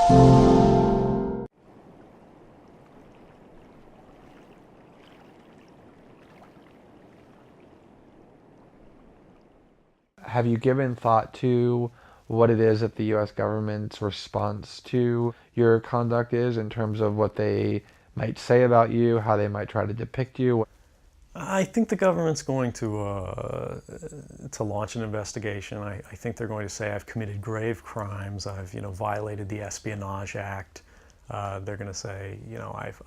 Have you given thought to what it is that the U.S. government's response to your conduct is in terms of what they might say about you, how they might try to depict you? I think the government's going to launch an investigation. I think they're going to say I've committed grave crimes. I've violated the Espionage Act. They're going to say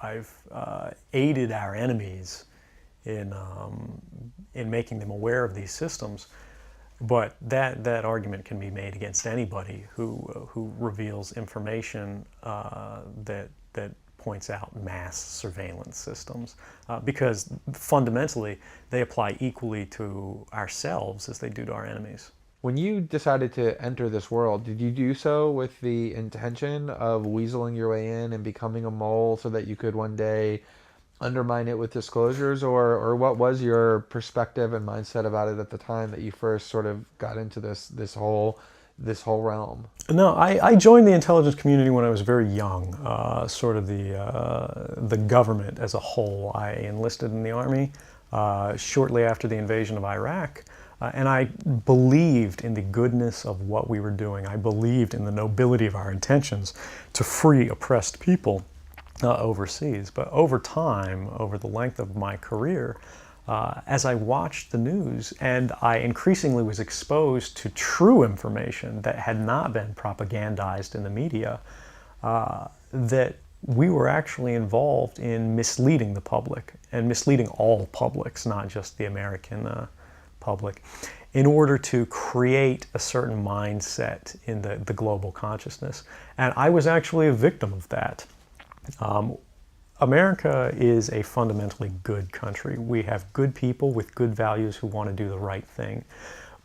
I've aided our enemies in making them aware of these systems. But that argument can be made against anybody who reveals information that points out mass surveillance systems, because fundamentally they apply equally to ourselves as they do to our enemies. When you decided to enter this world, did you do so with the intention of weaseling your way in and becoming a mole so that you could one day undermine it with disclosures, or what was your perspective and mindset about it at the time that you first sort of got into this whole realm? No, I joined the intelligence community when I was very young, sort of the government as a whole. I enlisted in the Army shortly after the invasion of Iraq, and I believed in the goodness of what we were doing. I believed in the nobility of our intentions to free oppressed people overseas. But over time, over the length of my career, as I watched the news and I increasingly was exposed to true information that had not been propagandized in the media, that we were actually involved in misleading the public and misleading all publics, not just the American public, in order to create a certain mindset in the global consciousness. And I was actually a victim of that. America is a fundamentally good country. We have good people with good values who want to do the right thing.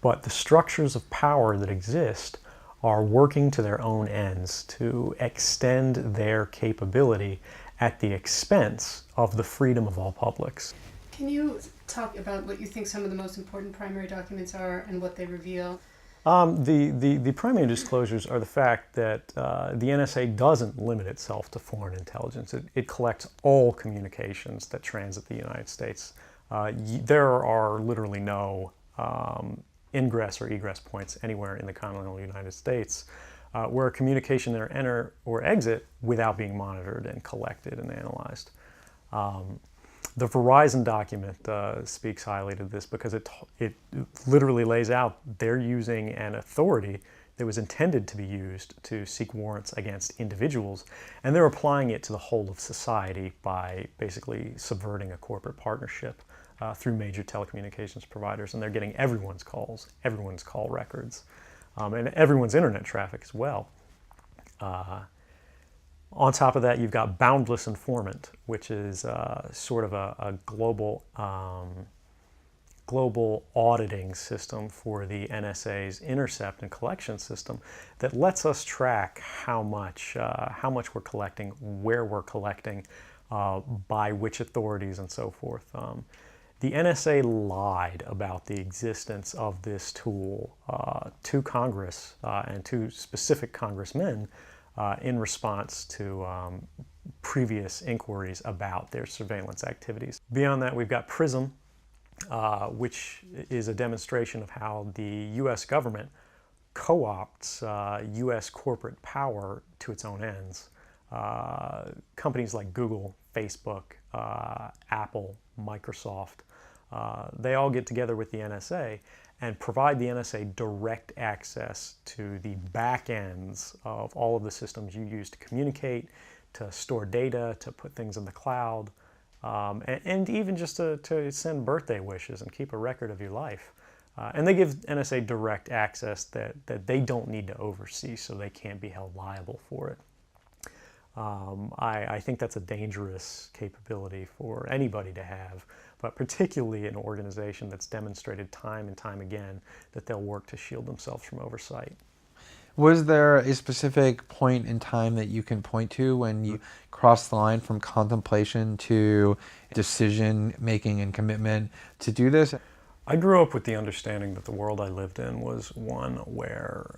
But the structures of power that exist are working to their own ends to extend their capability at the expense of the freedom of all publics. Can you talk about what you think some of the most important primary documents are and what they reveal? The primary disclosures are the fact that the NSA doesn't limit itself to foreign intelligence. It collects all communications that transit the United States. There are literally no ingress or egress points anywhere in the continental United States where a communication can enter or exit without being monitored and collected and analyzed. The Verizon document speaks highly to this because it literally lays out they're using an authority that was intended to be used to seek warrants against individuals, and they're applying it to the whole of society by basically subverting a corporate partnership through major telecommunications providers, and they're getting everyone's calls, everyone's call records, and everyone's internet traffic as well. On top of that, you've got Boundless Informant, which is sort of a global auditing system for the NSA's intercept and collection system that lets us track how much we're collecting, where we're collecting, by which authorities, and so forth. The NSA lied about the existence of this tool to Congress and to specific congressmen in response to previous inquiries about their surveillance activities. Beyond that, we've got PRISM, which is a demonstration of how the U.S. government co-opts U.S. corporate power to its own ends. Companies like Google, Facebook, Apple, Microsoft, they all get together with the NSA and provide the NSA direct access to the back ends of all of the systems you use to communicate, to store data, to put things in the cloud, and even just to send birthday wishes and keep a record of your life. And they give NSA direct access that they don't need to oversee, so they can't be held liable for it. I think that's a dangerous capability for anybody to have, but particularly an organization that's demonstrated time and time again that they'll work to shield themselves from oversight. Was there a specific point in time that you can point to when you crossed the line from contemplation to decision making and commitment to do this? I grew up with the understanding that the world I lived in was one where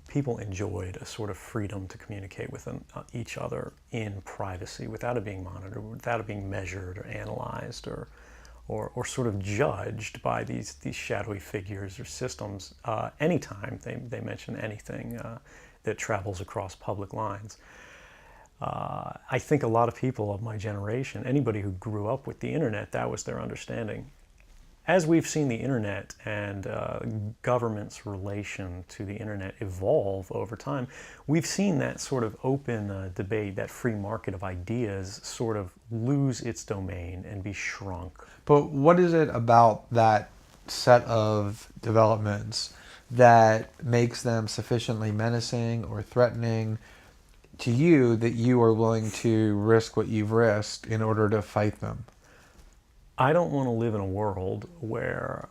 people enjoyed a sort of freedom to communicate with each other in privacy without it being monitored, without it being measured or analyzed or sort of judged by these shadowy figures or systems anytime they mention anything that travels across public lines. I think a lot of people of my generation, anybody who grew up with the internet, that was their understanding. As we've seen the internet and government's relation to the internet evolve over time, we've seen that sort of open debate, that free market of ideas, sort of lose its domain and be shrunk. But what is it about that set of developments that makes them sufficiently menacing or threatening to you that you are willing to risk what you've risked in order to fight them? I don't want to live in a world where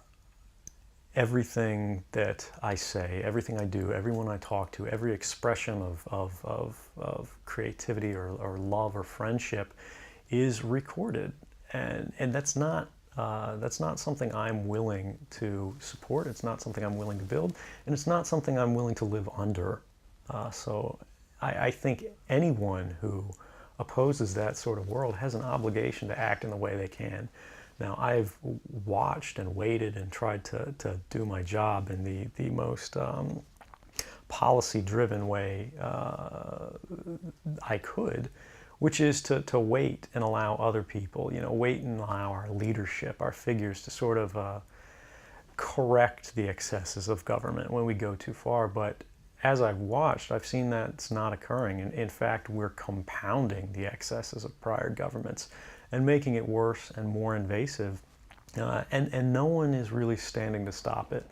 everything that I say, everything I do, everyone I talk to, every expression of creativity or love or friendship is recorded. And that's not something I'm willing to support. It's not something I'm willing to build. And it's not something I'm willing to live under. So I think anyone who opposes that sort of world has an obligation to act in the way they can. Now, I've watched and waited and tried to do my job in the most policy-driven way I could, which is to wait and allow other people, wait and allow our leadership, our figures to sort of correct the excesses of government when we go too far. But as I've watched, I've seen that it's not occurring. And in fact, we're compounding the excesses of prior governments and making it worse and more invasive. And no one is really standing to stop it.